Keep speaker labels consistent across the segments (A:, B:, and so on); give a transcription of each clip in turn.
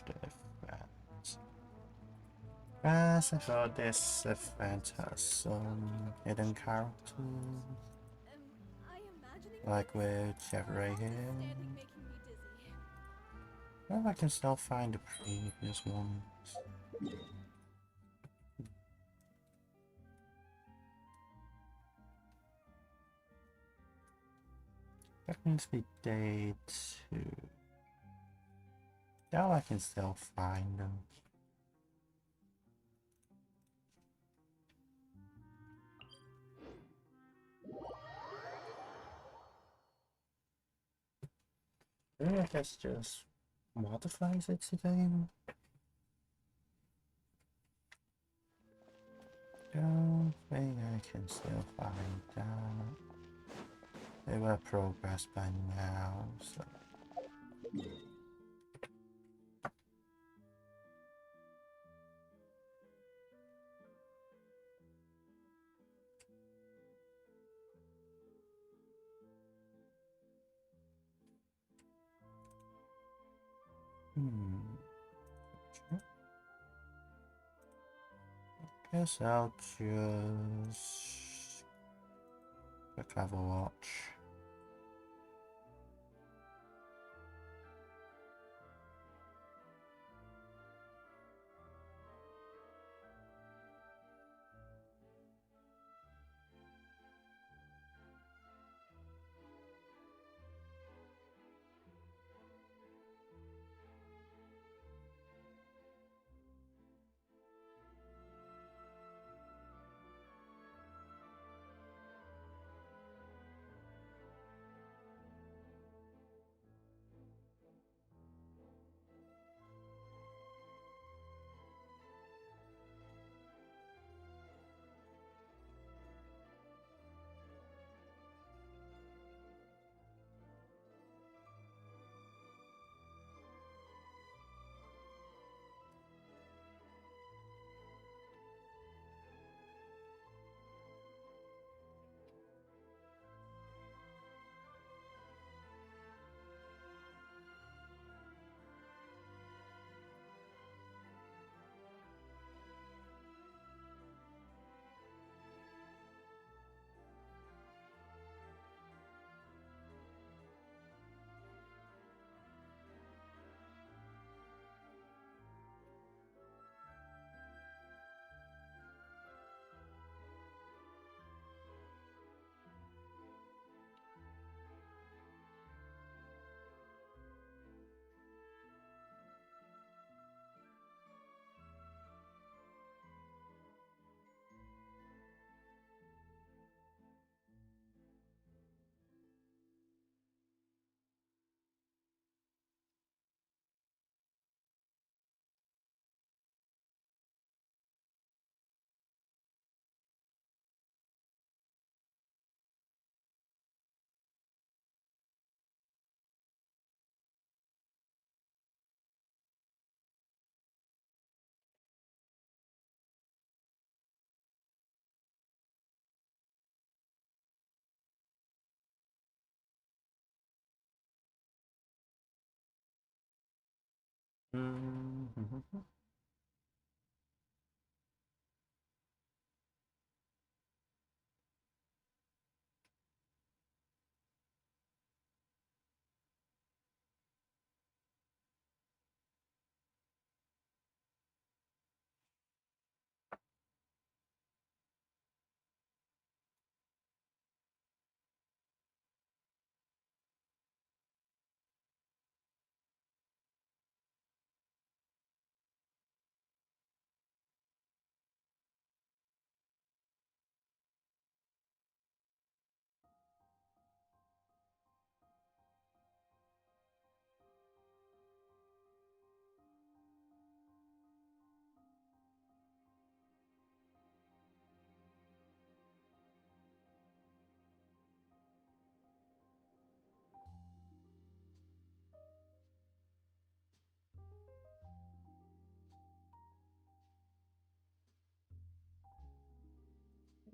A: the event. As I thought this event has some hidden characters. Like whichever right here. Well, I can still find the previous ones. That needs to be day 2. Now I can still find them. Maybe I guess just modifies it today. Don't think I can still find that. They were progressed by now, so. Guess I'll just quick have a watch.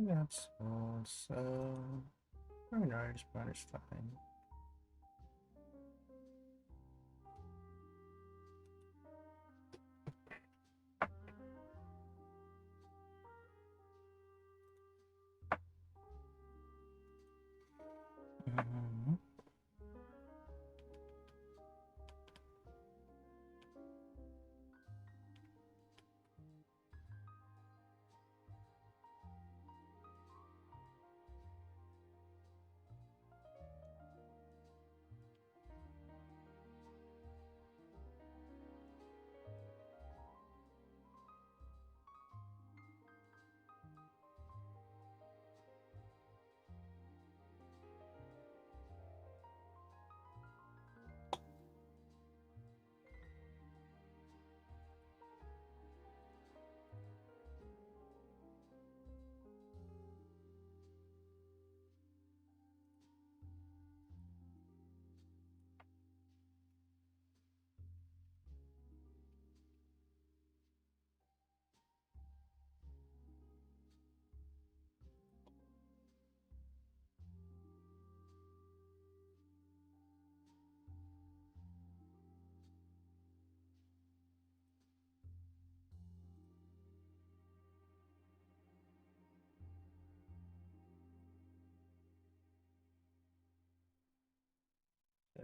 A: That's also very nice, but it's fine.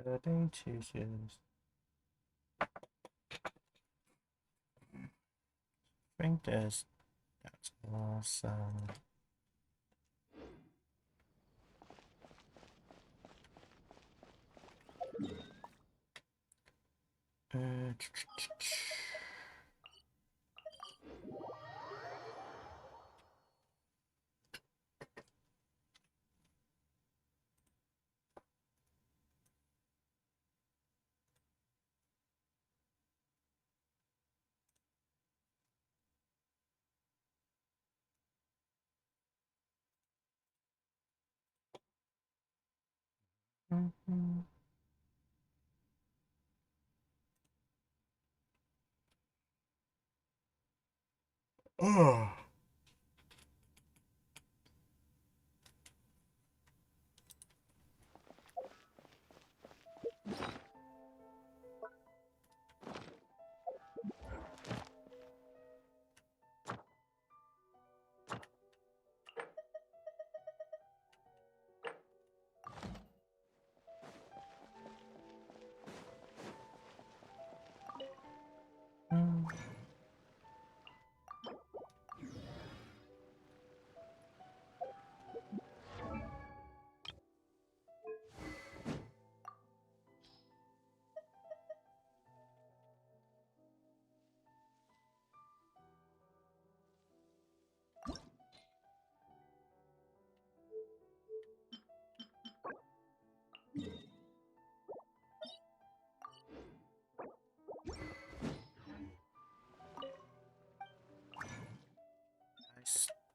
A: Gooding tissues. I think that's awesome. Oh.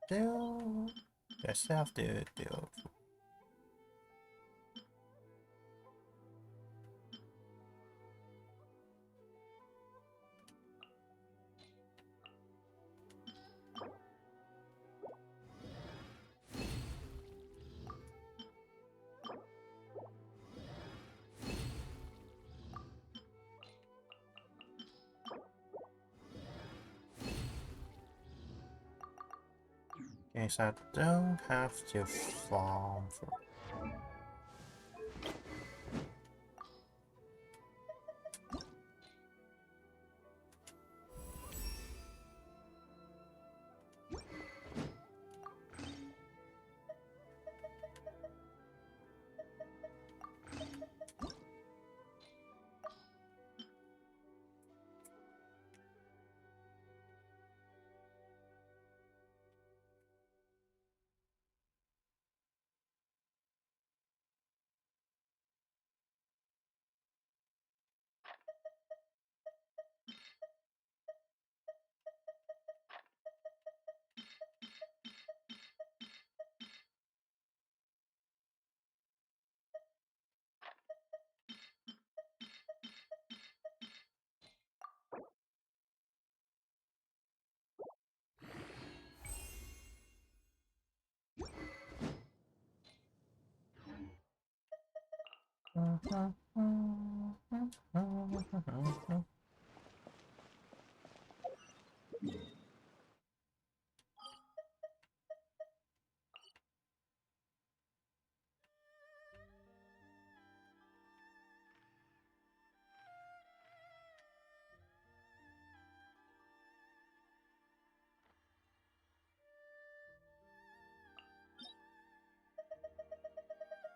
A: Still, I still have to do. Okay, so I don't have to farm for.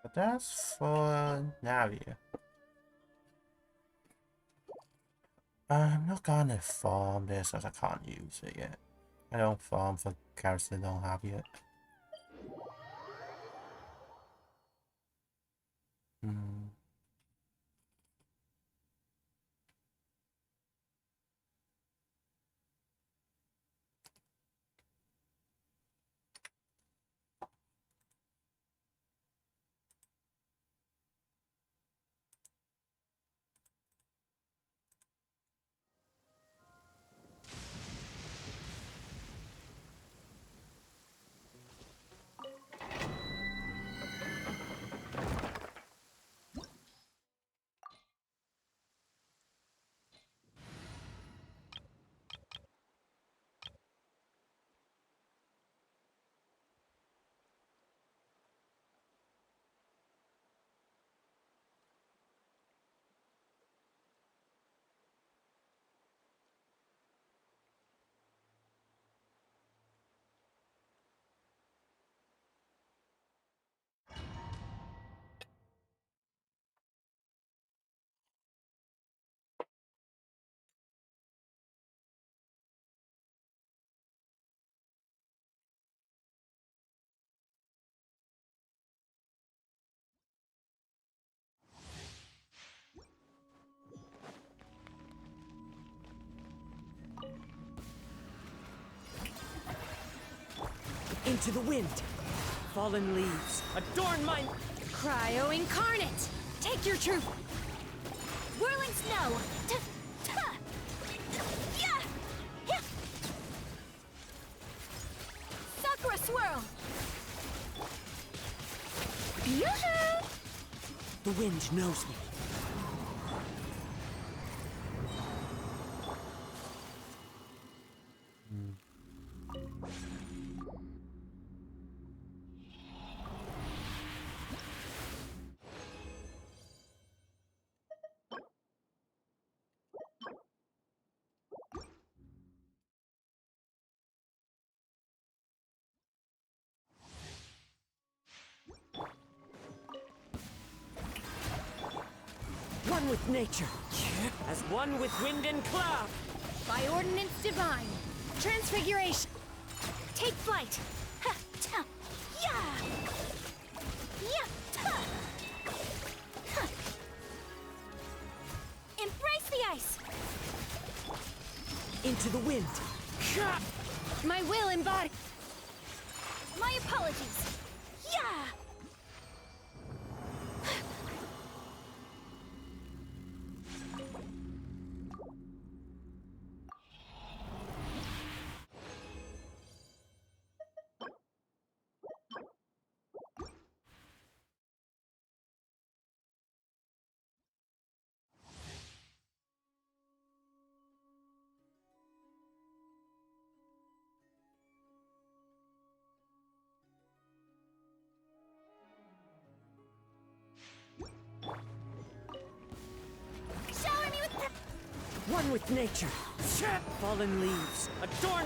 A: But that's for Navia. I'm not gonna farm this as I can't use it yet. I don't farm for characters I don't have yet. Hmm.
B: Into the wind. Fallen leaves. Adorn my...
C: Cryo incarnate! Take your truth! Whirling snow! Sakura swirl! Yoo-hoo!
B: The wind knows me. One with nature, as one with wind and cloud.
C: By ordinance divine, transfiguration. Take flight. Ha, ta, ya! Ya, ta! Ha. Embrace the ice.
B: Into the wind.
C: My will embody. My apologies. Yeah. Shower me with the...
B: One with nature. Fallen leaves. Adorn...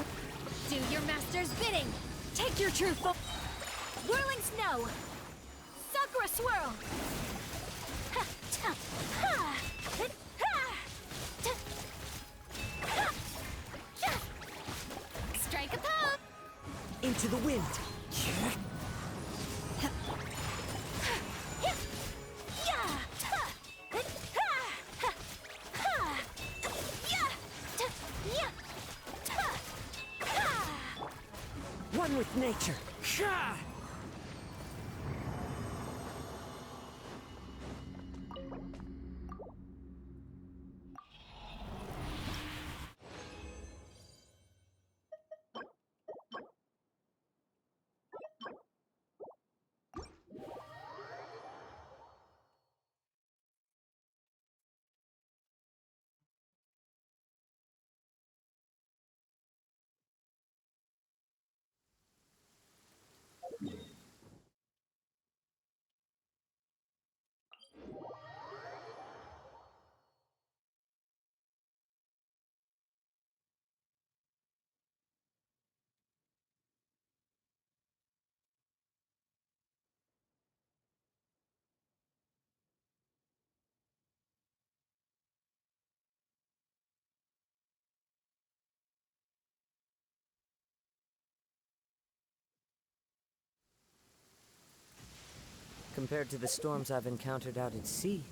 C: Do your master's bidding. Take your true form. Whirling snow. Sakura swirl. Ha, ta, ha. Hit, ha. Ta, ha. Ja. Strike a pose.
B: Into the wind. One with nature. Compared to the storms I've encountered out at sea,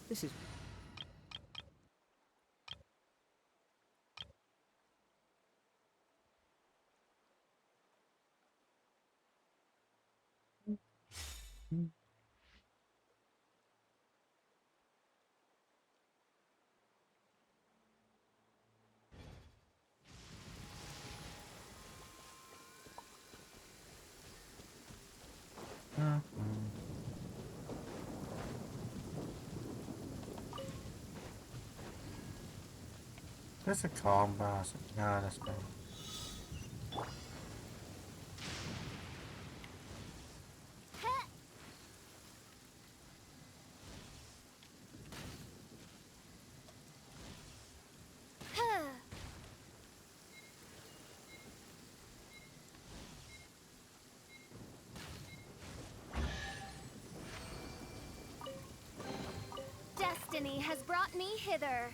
B: this is...
A: There's a calm boss. No, that's bad.
C: Destiny has brought me hither.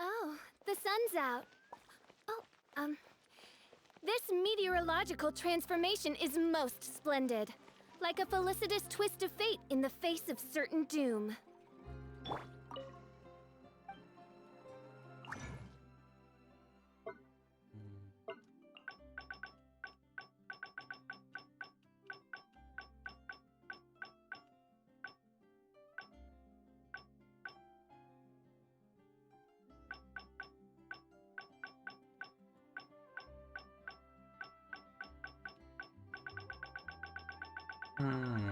C: Oh, the sun's out. Oh, this meteorological transformation is most splendid. Like a felicitous twist of fate in the face of certain doom.
A: Hmm.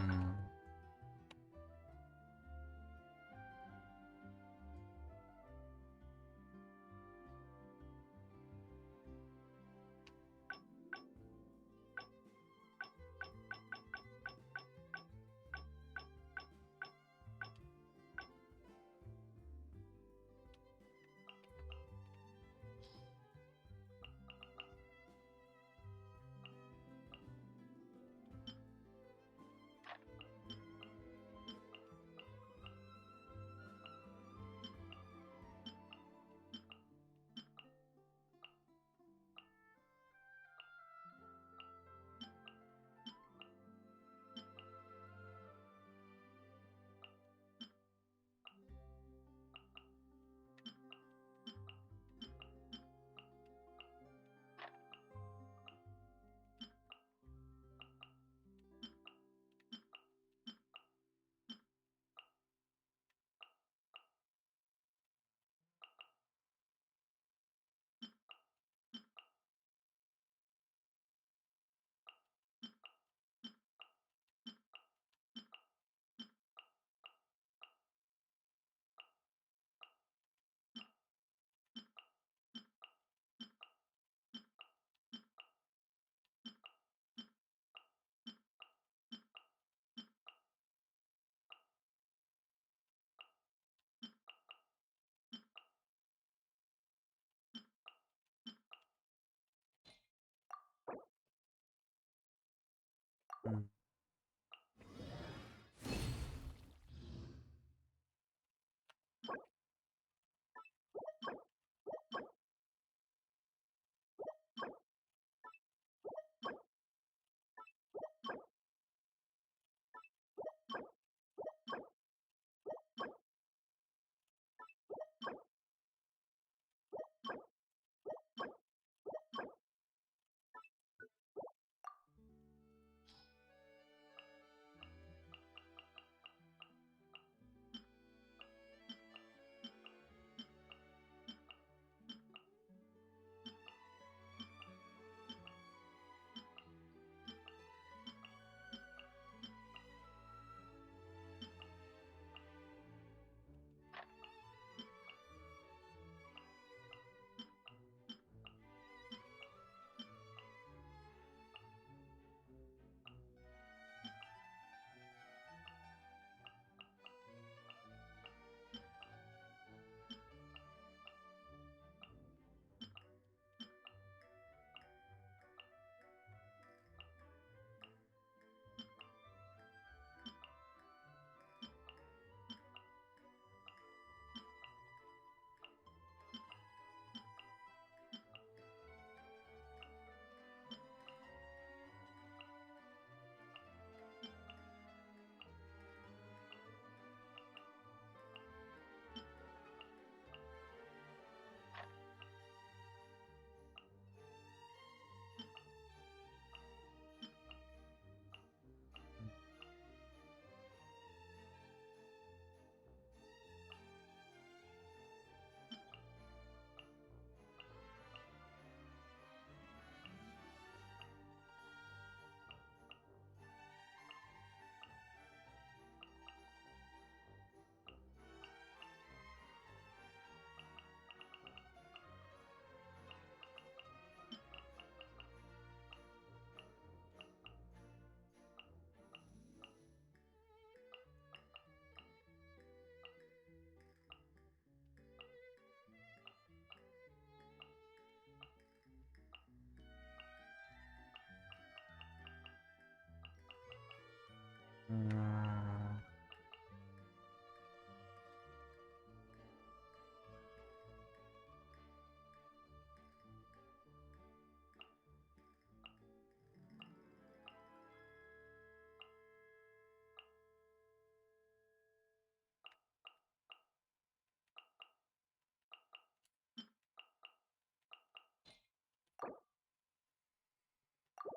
A: Hmm.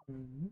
A: Mhm.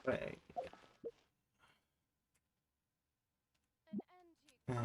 A: Right. And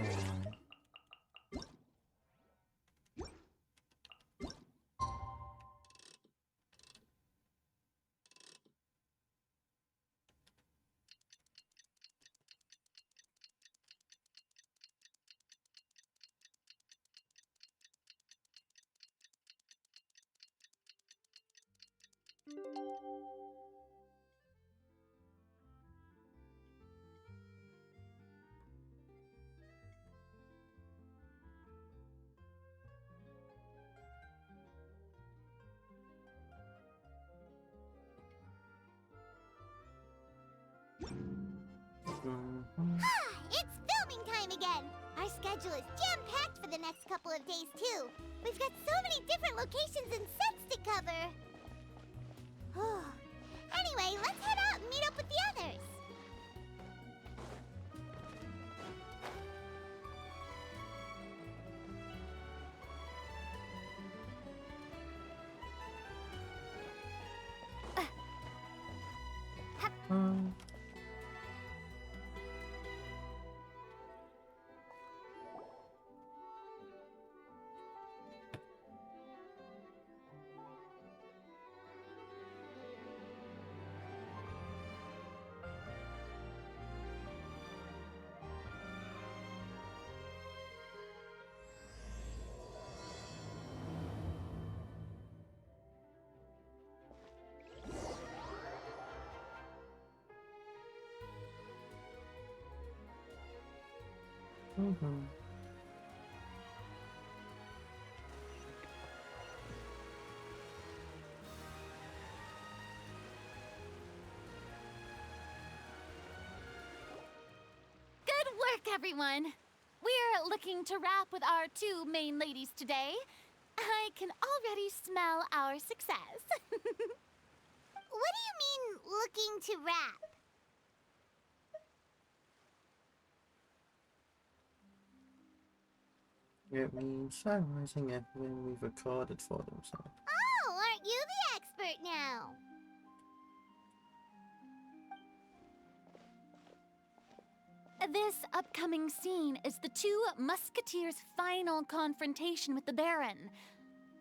A: mhm.
D: It's filming time again! Our schedule is jam-packed for the next couple of days, too. We've got so many different locations and sets to cover. Anyway, let's head out and meet up with the others.
A: Um, mhm.
E: Good work, everyone! We're looking to wrap with our two main ladies today. I can already smell our success.
D: What do you mean, looking to wrap?
A: It means summarizing everything we've recorded for them, so.
D: Oh, aren't you the expert now?
E: This upcoming scene is the two musketeers' final confrontation with the Baron.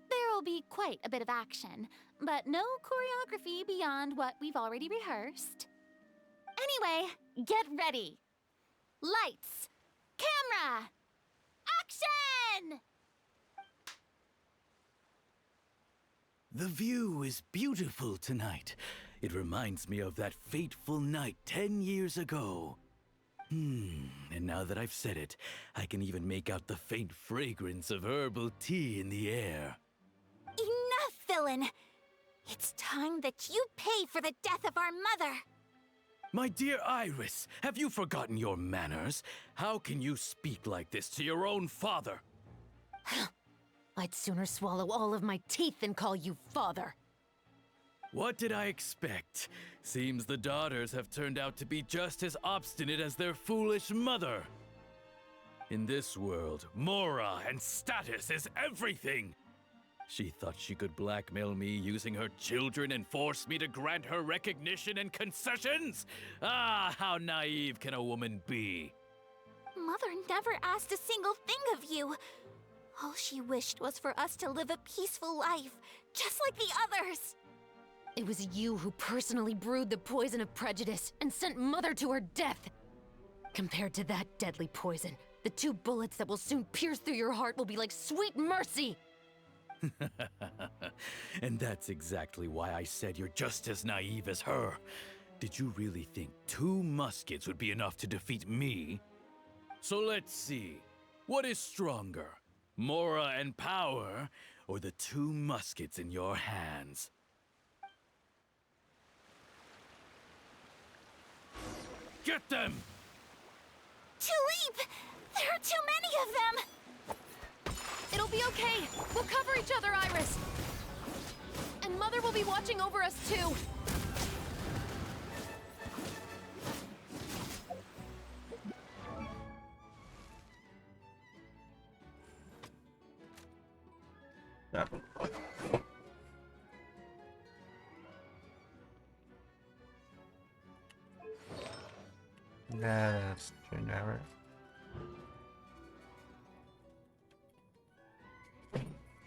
E: There will be quite a bit of action, but no choreography beyond what we've already rehearsed. Anyway, get ready. Lights, camera, action!
F: The view is beautiful tonight. It reminds me of that fateful night 10 years ago. And now that I've said it, I can even make out the faint fragrance of herbal tea in the air.
E: Enough, villain! It's time that you pay for the death of our mother!
F: My dear Iris, have you forgotten your manners? How can you speak like this to your own father?
E: I'd sooner swallow all of my teeth than call you father.
F: What did I expect? Seems the daughters have turned out to be just as obstinate as their foolish mother. In this world, mora and status is everything. She thought she could blackmail me using her children and force me to grant her recognition and concessions? Ah, how naive can a woman be?
E: Mother never asked a single thing of you. All she wished was for us to live a peaceful life, just like the others. It was you who personally brewed the poison of prejudice and sent Mother to her death. Compared to that deadly poison, the 2 bullets that will soon pierce through your heart will be like sweet mercy.
F: And that's exactly why I said you're just as naive as her. Did you really think 2 muskets would be enough to defeat me? So let's see. What is stronger? Mora and power, or the 2 muskets in your hands? Get them!
E: Tulip! There are too many of them!
G: It'll be okay. We'll cover each other, Iris. And Mother will be watching over us, too.
A: Yep. That's generic.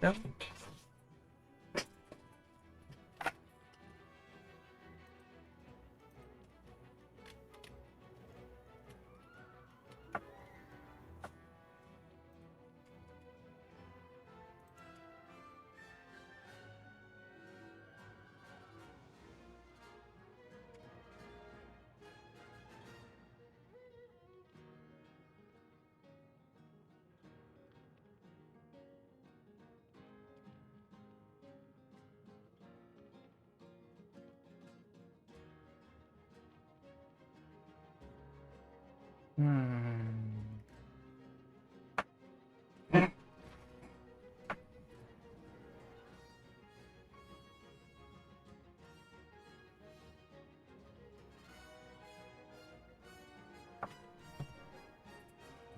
A: Yep.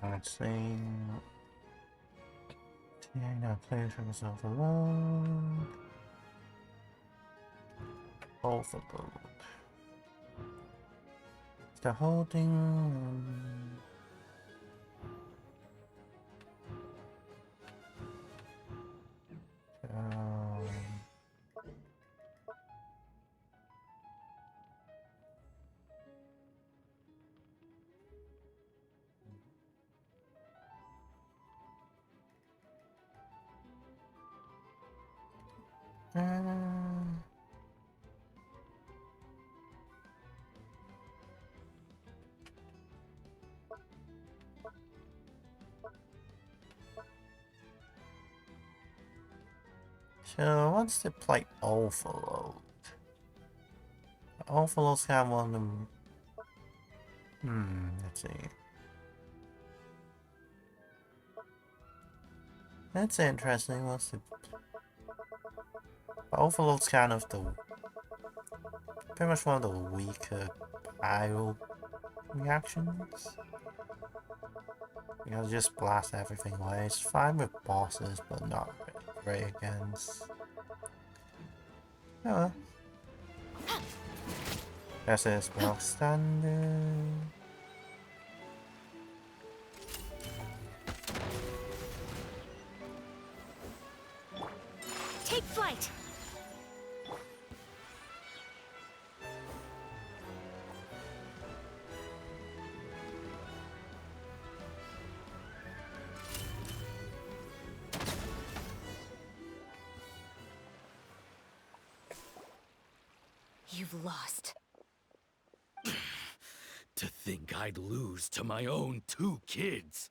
A: Let's see. Now play for myself alone. Overload. The holding. So what's the plate overload? Overload's have one of them. Let's see. That's interesting. What's the overload's kind of the pretty much one of the weaker pyro reactions. You gotta just blast everything away. It's fine with bosses, but not really great against. Oh well. That's it, spell standard.
E: Take flight!
G: You've lost.
F: To think I'd lose to my own 2 kids.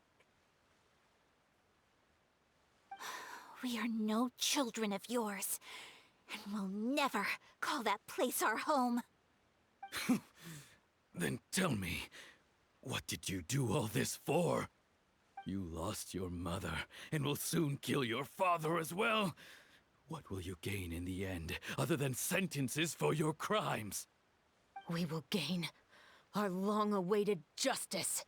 E: We are no children of yours, and we'll never call that place our home.
F: Then tell me, what did you do all this for? You lost your mother, and will soon kill your father as well. What will you gain in the end, other than sentences for your crimes?
G: We will gain our long-awaited justice.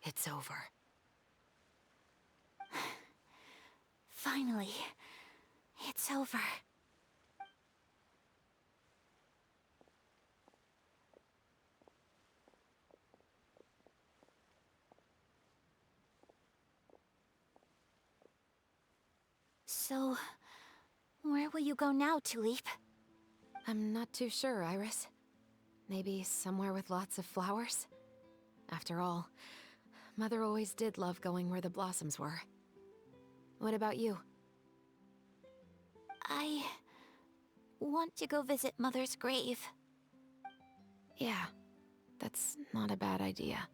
G: It's over.
E: Finally, it's over. So, where will you go now, Tulip?
G: I'm not too sure, Iris. Maybe somewhere with lots of flowers? After all, Mother always did love going where the blossoms were. What about you?
E: want to go visit Mother's grave.
G: Yeah, that's not a bad idea.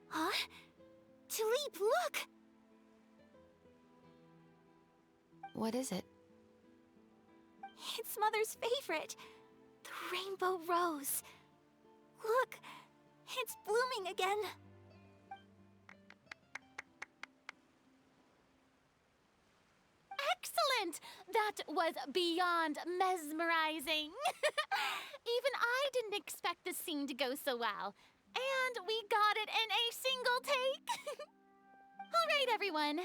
E: Huh? Tulip, look!
G: What is it?
E: It's Mother's favorite. The rainbow rose. Look, it's blooming again. Excellent! That was beyond mesmerizing. Even I didn't expect the scene to go so well. And we got it in a single take. All right, everyone.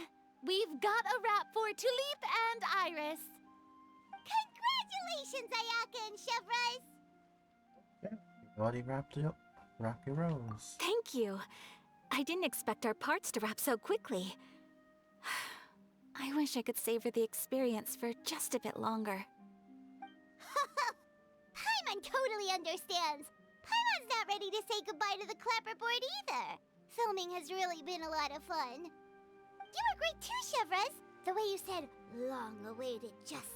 E: We've got a wrap for Tulip and Iris.
D: Congratulations, Ayaka and Chevres!
A: You already wrapped it up. Rocky Rose.
E: Thank you. I didn't expect our parts to wrap so quickly. I wish I could savor the experience for just a bit longer.
D: Paimon totally understands. Paimon's not ready to say goodbye to the clapperboard either. Filming has really been a lot of fun. You were great too, Chevres. The way you said, long-awaited justice.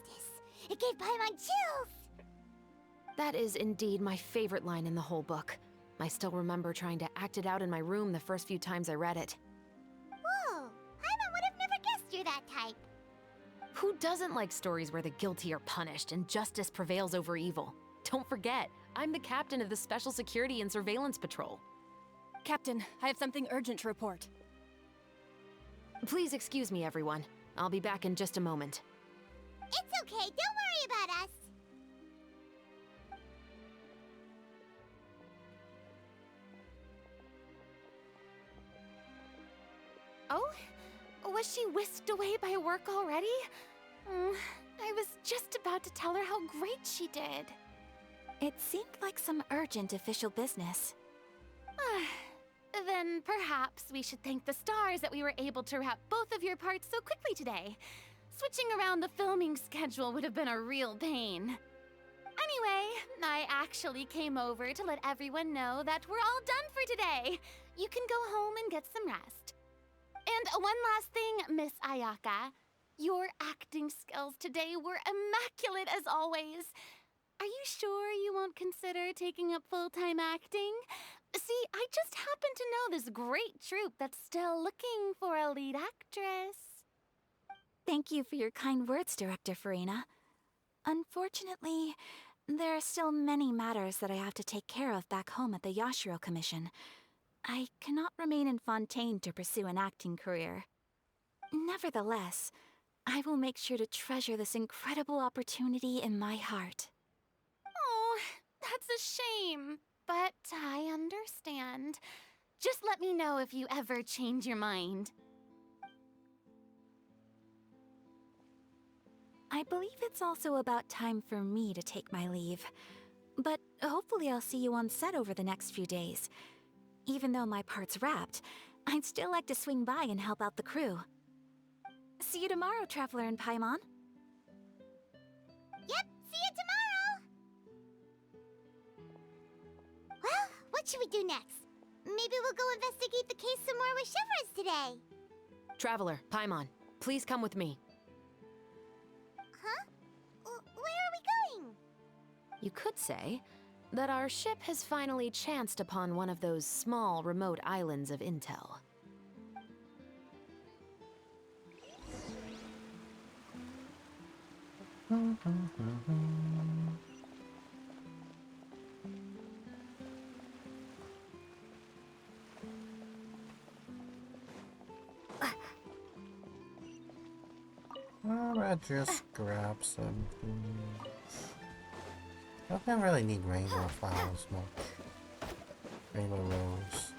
D: It gave Paimon chills.
G: That is indeed my favorite line in the whole book. I still remember trying to act it out in my room the first few times I read it.
D: Whoa, Paimon would have never guessed you're that type.
G: Who doesn't like stories where the guilty are punished and justice prevails over evil? Don't forget, I'm the captain of the Special Security and Surveillance Patrol.
H: Captain, I have something urgent to report.
G: Please excuse me, everyone. I'll be back in just a moment.
D: It's okay, don't worry about us.
E: Oh? Was she whisked away by work already? I was just about to tell her how great she did. It seemed like some urgent official business. Then perhaps we should thank the stars that we were able to wrap both of your parts so quickly today. Switching around the filming schedule would have been a real pain. Anyway, I actually came over to let everyone know that we're all done for today. You can go home and get some rest. And one last thing, Miss Ayaka. Your acting skills today were immaculate as always. Are you sure you won't consider taking up full-time acting? See, I just happen to know this great troupe that's still looking for a lead actress. Thank you for your kind words, Director Farina. Unfortunately, there are still many matters that I have to take care of back home at the Yashiro Commission. I cannot remain in Fontaine to pursue an acting career. Nevertheless, I will make sure to treasure this incredible opportunity in my heart. Oh, that's a shame, but I understand. Just let me know if you ever change your mind. I believe it's also about time for me to take my leave. But hopefully I'll see you on set over the next few days. Even though my part's wrapped, I'd still like to swing by and help out the crew. See you tomorrow, Traveler and Paimon.
D: Yep, see you tomorrow! Well, what should we do next? Maybe we'll go investigate the case some more with Chevres today.
G: Traveler, Paimon, please come with me.
D: Huh? Where are we going?
G: You could say that our ship has finally chanced upon one of those small, remote islands of intel.
A: I'll just grab some things. I don't really need rainbow flowers much. Rainbow rose.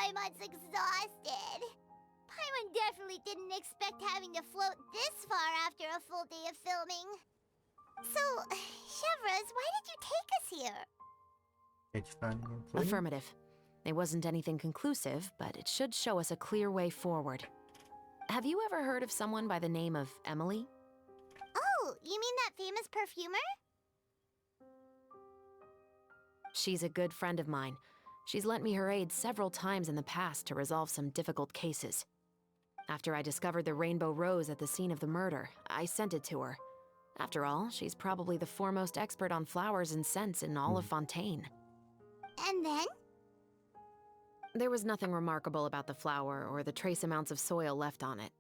D: Paimon's exhausted. Paimon definitely didn't expect having to float this far after a full day of filming. So, Chevres, why did you take us here?
A: It's fun and including.
G: Affirmative. It wasn't anything conclusive, but it should show us a clear way forward. Have you ever heard of someone by the name of Emily?
D: Oh, you mean that famous perfumer?
G: She's a good friend of mine. She's lent me her aid several times in the past to resolve some difficult cases. After I discovered the rainbow rose at the scene of the murder, I sent it to her. After all, she's probably the foremost expert on flowers and scents in all of Fontaine.
D: And then?
G: There was nothing remarkable about the flower or the trace amounts of soil left on it.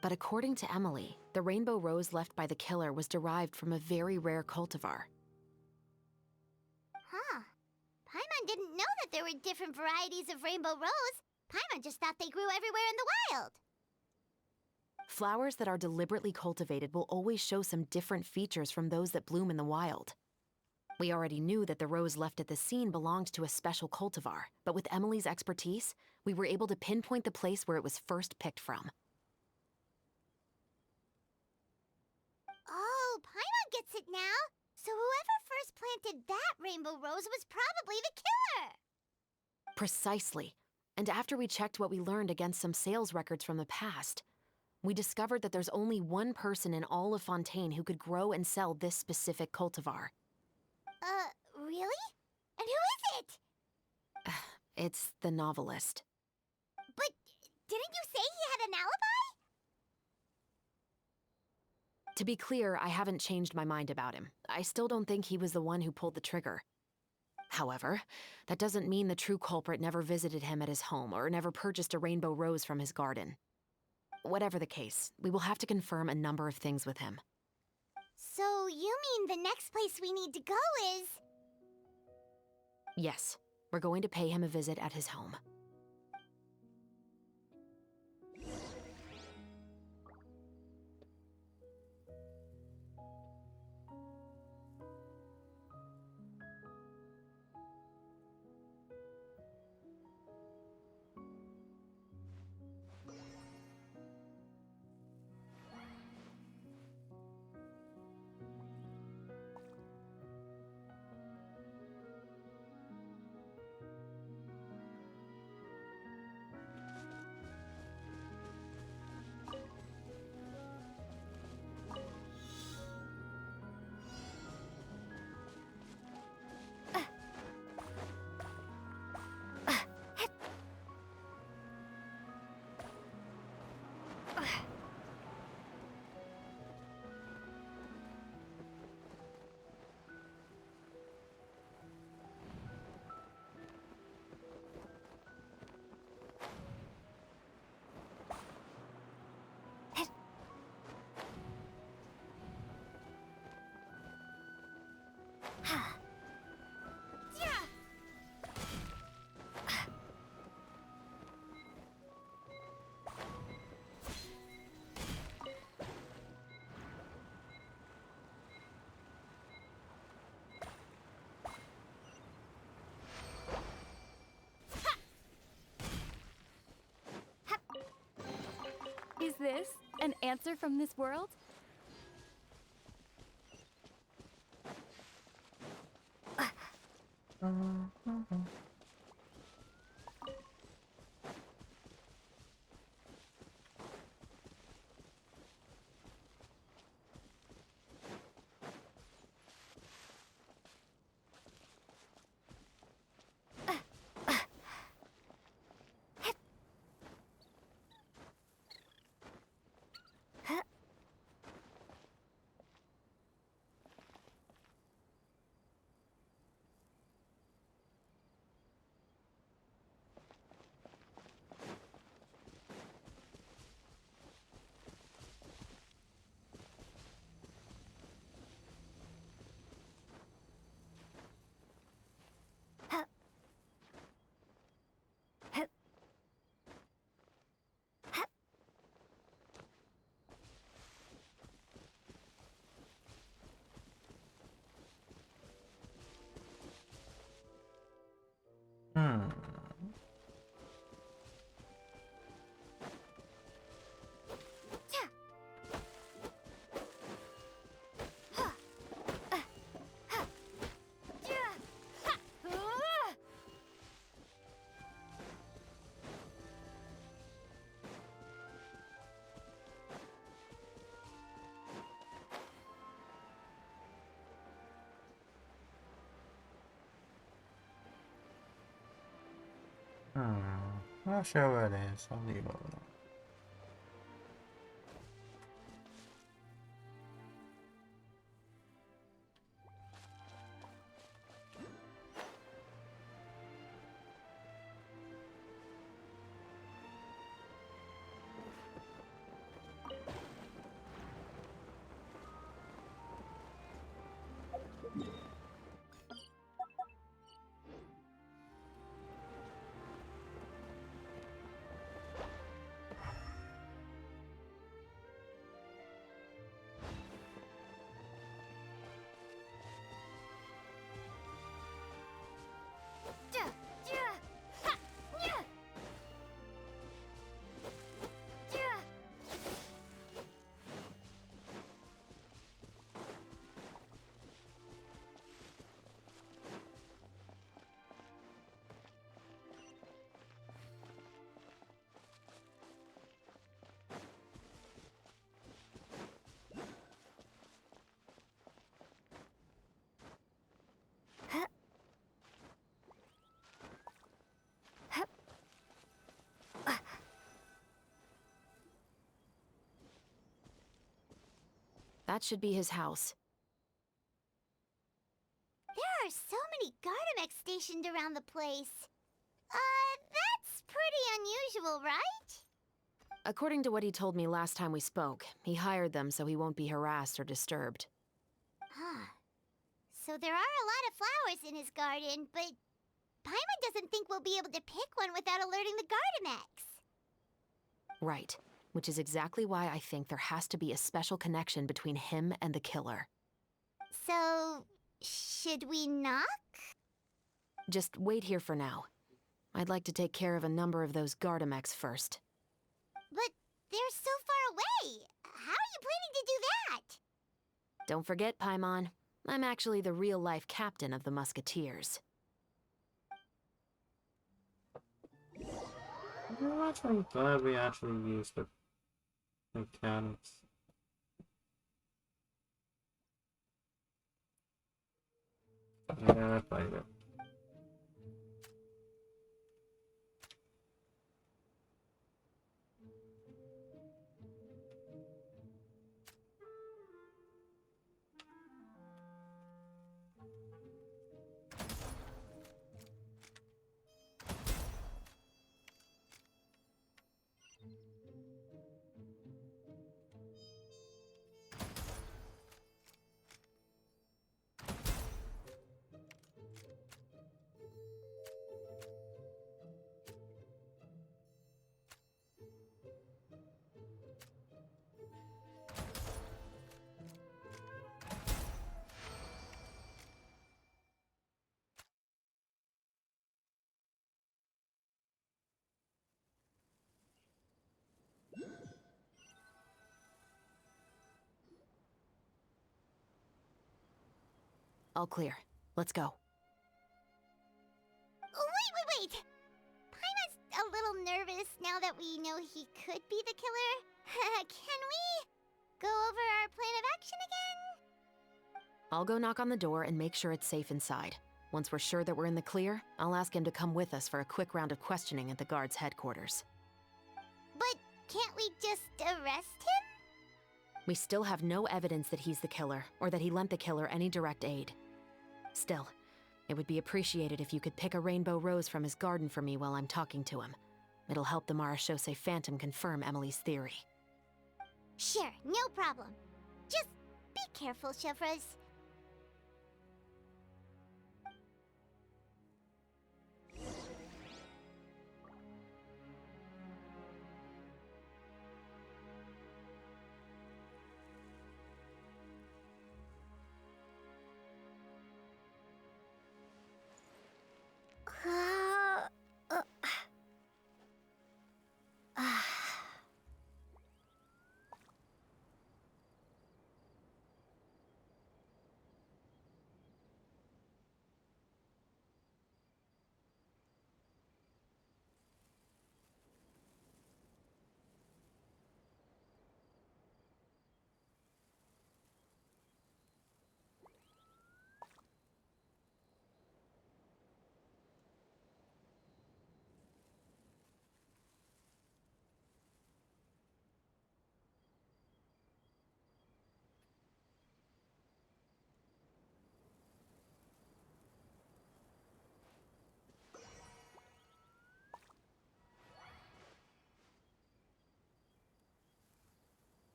G: But according to Emily, the rainbow rose left by the killer was derived from a very rare cultivar.
D: Huh. Paimon didn't know that there were different varieties of rainbow rose. Paimon just thought they grew everywhere in the wild.
G: Flowers that are deliberately cultivated will always show some different features from those that bloom in the wild. We already knew that the rose left at the scene belonged to a special cultivar, but with Emily's expertise, we were able to pinpoint the place where it was first picked from.
D: Oh, Paimon gets it now. So whoever first planted that rainbow rose was probably the killer.
G: Precisely. And after we checked what we learned against some sales records from the past, we discovered that there's only one person in all of Fontaine who could grow and sell this specific cultivar.
D: Really? And who is it?
G: It's the novelist.
D: But didn't you say he had an alibi?
G: To be clear, I haven't changed my mind about him. I still don't think he was the one who pulled the trigger. However, that doesn't mean the true culprit never visited him at his home or never purchased a rainbow rose from his garden. Whatever the case, we will have to confirm a number of things with him.
D: So you mean the next place we need to go is...
G: Yes, we're going to pay him a visit at his home.
H: Is this an answer from this world?
A: Not sure where it is. I'll leave it alone.
G: That should be his house.
D: There are so many Gardamex stationed around the place. That's pretty unusual, right?
G: According to what he told me last time we spoke, he hired them so he won't be harassed or disturbed.
D: Huh. So there are a lot of flowers in his garden, but Paimon doesn't think we'll be able to pick one without alerting the Gardamex.
G: Right. Which is exactly why I think there has to be a special connection between him and the killer.
D: So, should we knock?
G: Just wait here for now. I'd like to take care of a number of those Gardamex first.
D: But they're so far away. How are you planning to do that?
G: Don't forget, Paimon, I'm actually the real-life captain of the Musketeers.
A: I'm actually glad we actually used the mechanics. Yeah, fight it.
G: All clear. Let's go.
D: Wait! Paimon's a little nervous now that we know he could be the killer. Can we go over our plan of action again?
G: I'll go knock on the door and make sure it's safe inside. Once we're sure that we're in the clear, I'll ask him to come with us for a quick round of questioning at the guard's headquarters.
D: But can't we just arrest him?
G: We still have no evidence that he's the killer, or that he lent the killer any direct aid. Still, it would be appreciated if you could pick a rainbow rose from his garden for me while I'm talking to him. It'll help the Marashose Phantom confirm Emily's theory.
D: Sure, no problem. Just be careful, Chevres.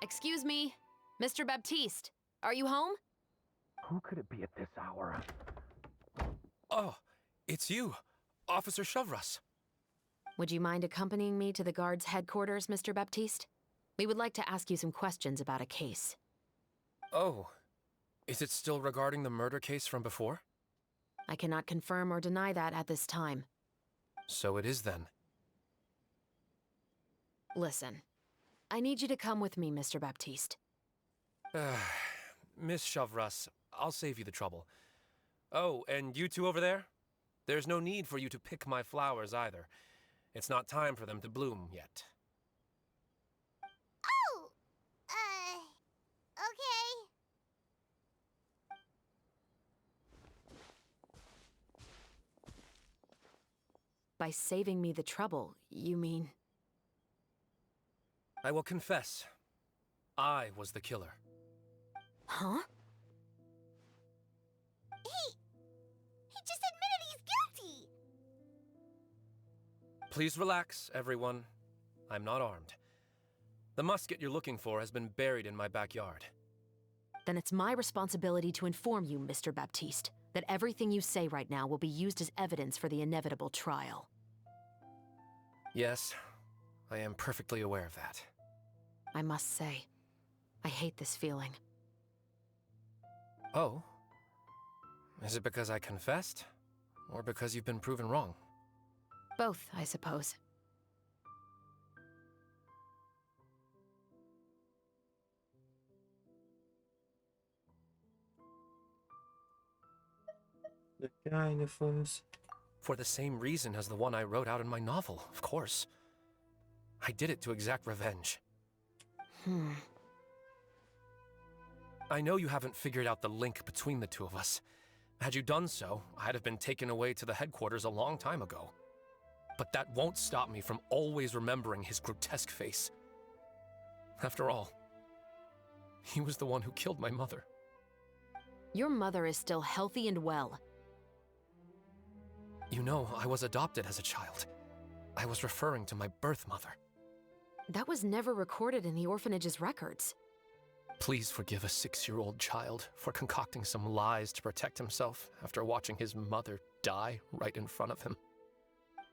G: Excuse me, Mr. Baptiste, are you home?
I: Who could it be at this hour? Oh, it's you, Officer Shavras.
G: Would you mind accompanying me to the guard's headquarters, Mr. Baptiste? We would like to ask you some questions about a case.
I: Oh, is it still regarding the murder case from before?
G: I cannot confirm or deny that at this time.
I: So it is then.
G: Listen, I need you to come with me, Mr. Baptiste.
I: Miss Shavras, I'll save you the trouble. Oh, and you two over there? There's no need for you to pick my flowers either. It's not time for them to bloom yet.
D: Oh! Okay.
G: By saving me the trouble, you mean...
I: I will confess. I was the killer.
G: Huh?
D: He just admitted he's guilty!
I: Please relax, everyone. I'm not armed. The musket you're looking for has been buried in my backyard.
G: Then it's my responsibility to inform you, Mr. Baptiste, that everything you say right now will be used as evidence for the inevitable trial.
I: Yes, I am perfectly aware of that.
G: I must say, I hate this feeling.
I: Oh? Is it because I confessed? Or because you've been proven wrong?
G: Both, I suppose.
A: The dinosaurs.
I: For the same reason as the one I wrote out in my novel, of course. I did it to exact revenge. I know you haven't figured out the link between the two of us. Had you done so, I'd have been taken away to the headquarters a long time ago. But that won't stop me from always remembering his grotesque face. After all, he was the one who killed my mother.
G: Your mother is still healthy and well.
I: You know, I was adopted as a child. I was referring to my birth mother.
G: That was never recorded in the orphanage's records.
I: Please forgive a 6-year-old child for concocting some lies to protect himself after watching his mother die right in front of him.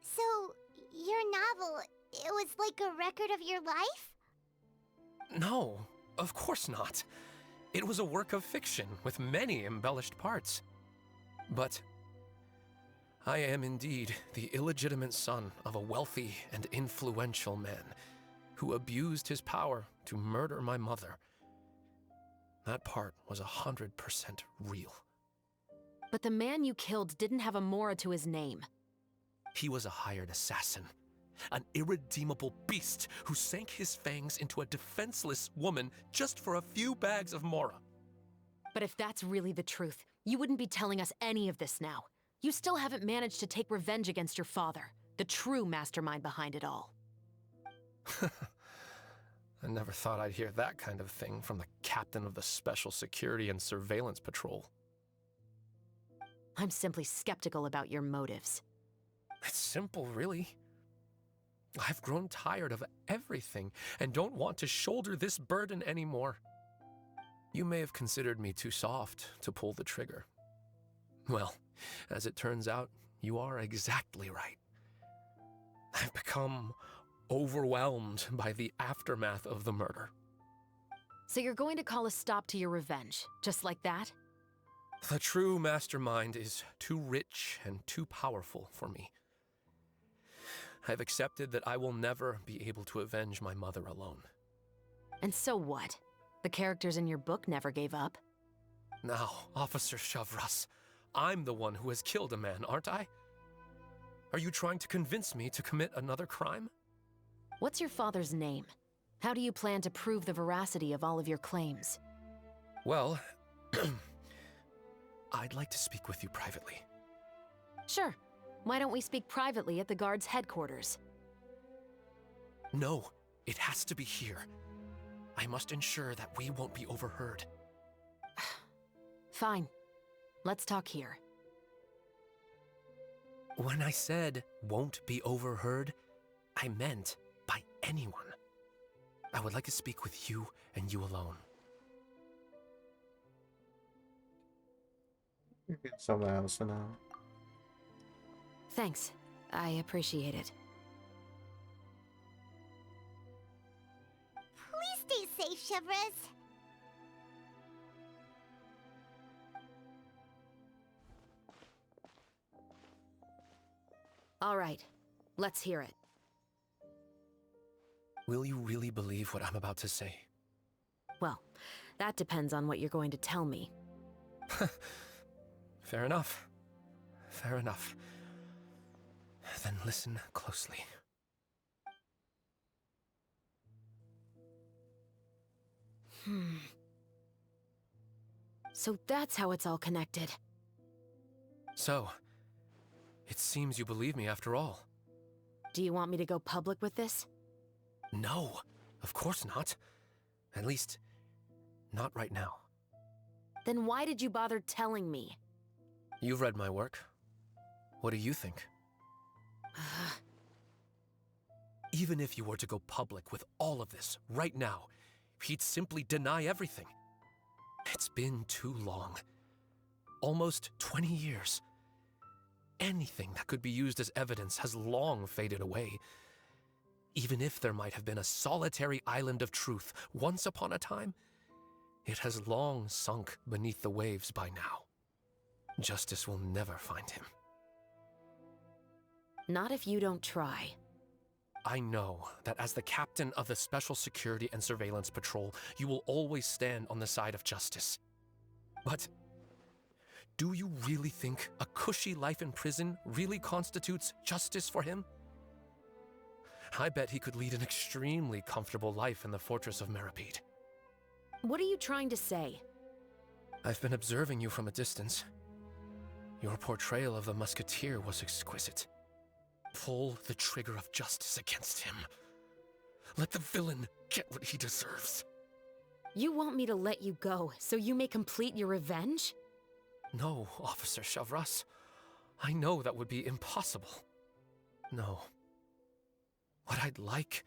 D: So, your novel, it was like a record of your life?
I: No, of course not. It was a work of fiction with many embellished parts. But I am indeed the illegitimate son of a wealthy and influential man who abused his power to murder my mother. That part was 100% real.
G: But the man you killed didn't have a Mora to his name.
I: He was a hired assassin, an irredeemable beast who sank his fangs into a defenseless woman just for a few bags of Mora.
G: But if that's really the truth, you wouldn't be telling us any of this now. You still haven't managed to take revenge against your father, the true mastermind behind it all.
I: I never thought I'd hear that kind of thing from the captain of the Special Security and Surveillance Patrol.
G: I'm simply skeptical about your motives.
I: It's simple, really. I've grown tired of everything and don't want to shoulder this burden anymore. You may have considered me too soft to pull the trigger. Well, as it turns out, you are exactly right. I've become overwhelmed by the aftermath of the murder.
G: So you're going to call a stop to your revenge, just like that?
I: The true mastermind is too rich and too powerful for me. I've accepted that I will never be able to avenge my mother alone.
G: And so what? The characters in your book never gave up.
I: Now, Officer Shavras, I'm the one who has killed a man, aren't I? Are you trying to convince me to commit another crime?
G: What's your father's name? How do you plan to prove the veracity of all of your claims?
I: Well, I'd like to speak with you privately.
G: Sure. Why don't we speak privately at the guard's headquarters?
I: No, it has to be here. I must ensure that we won't be overheard.
G: Fine. Let's talk here.
I: When I said won't be overheard, I meant by anyone. I would like to speak with you and you alone.
A: You get somewhere else for now.
G: Thanks. I appreciate it.
D: Please stay safe, Chevres.
G: All right. Let's hear it.
I: Will you really believe what I'm about to say?
G: Well, that depends on what you're going to tell me.
I: Fair enough. Fair enough. Then listen closely.
G: So that's how it's all connected.
I: So, it seems you believe me after all.
G: Do you want me to go public with this?
I: No, of course not. At least, not right now.
G: Then why did you bother telling me?
I: You've read my work. What do you think? Even if you were to go public with all of this right now, he'd simply deny everything. It's been too long. Almost 20 years. Anything that could be used as evidence has long faded away. Even if there might have been a solitary island of truth once upon a time, it has long sunk beneath the waves by now. Justice will never find him.
G: Not if you don't try.
I: I know that as the captain of the Special Security and Surveillance Patrol, you will always stand on the side of justice. But do you really think a cushy life in prison really constitutes justice for him? I bet he could lead an extremely comfortable life in the fortress of Meripede.
G: What are you trying to say?
I: I've been observing you from a distance. Your portrayal of the musketeer was exquisite. Pull the trigger of justice against him. Let the villain get what he deserves.
G: You want me to let you go so you may complete your revenge?
I: No, Officer Chavras. I know that would be impossible. No. What I'd like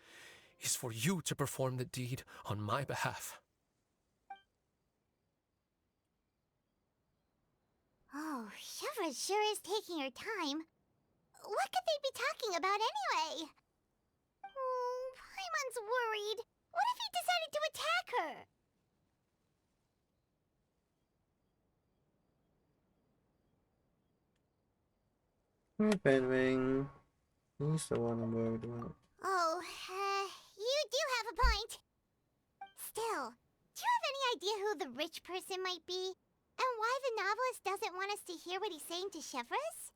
I: is for you to perform the deed on my behalf.
D: Oh, Chevres sure is taking her time. What could they be talking about anyway? Oh, Paimon's worried. What if he decided to attack her?
A: Hi, Penwing. He's the one I'm worried about.
D: Oh, you do have a point. Still, do you have any idea who the rich person might be? And why the novelist doesn't want us to hear what he's saying to Chevres?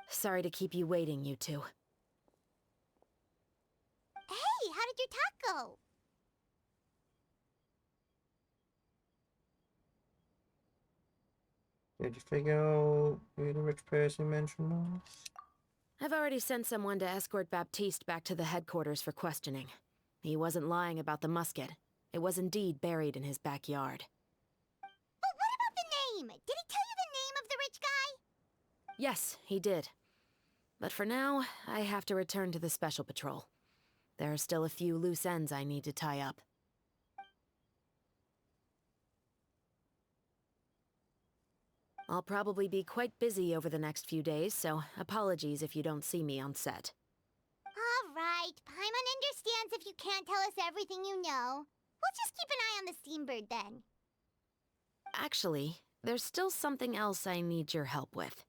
G: Sorry to keep you waiting, you two.
D: Hey, how did your talk go?
A: Did you figure out who the rich person mentioned was?
G: I've already sent someone to escort Baptiste back to the headquarters for questioning. He wasn't lying about the musket. It was indeed buried in his backyard.
D: But what about the name? Did he tell you the name of the rich guy?
G: Yes, he did. But for now, I have to return to the Special Patrol. There are still a few loose ends I need to tie up. I'll probably be quite busy over the next few days, so apologies if you don't see me on set.
D: All right, Paimon understands if you can't tell us everything you know. We'll just keep an eye on the Steambird then.
G: Actually, there's still something else I need your help with.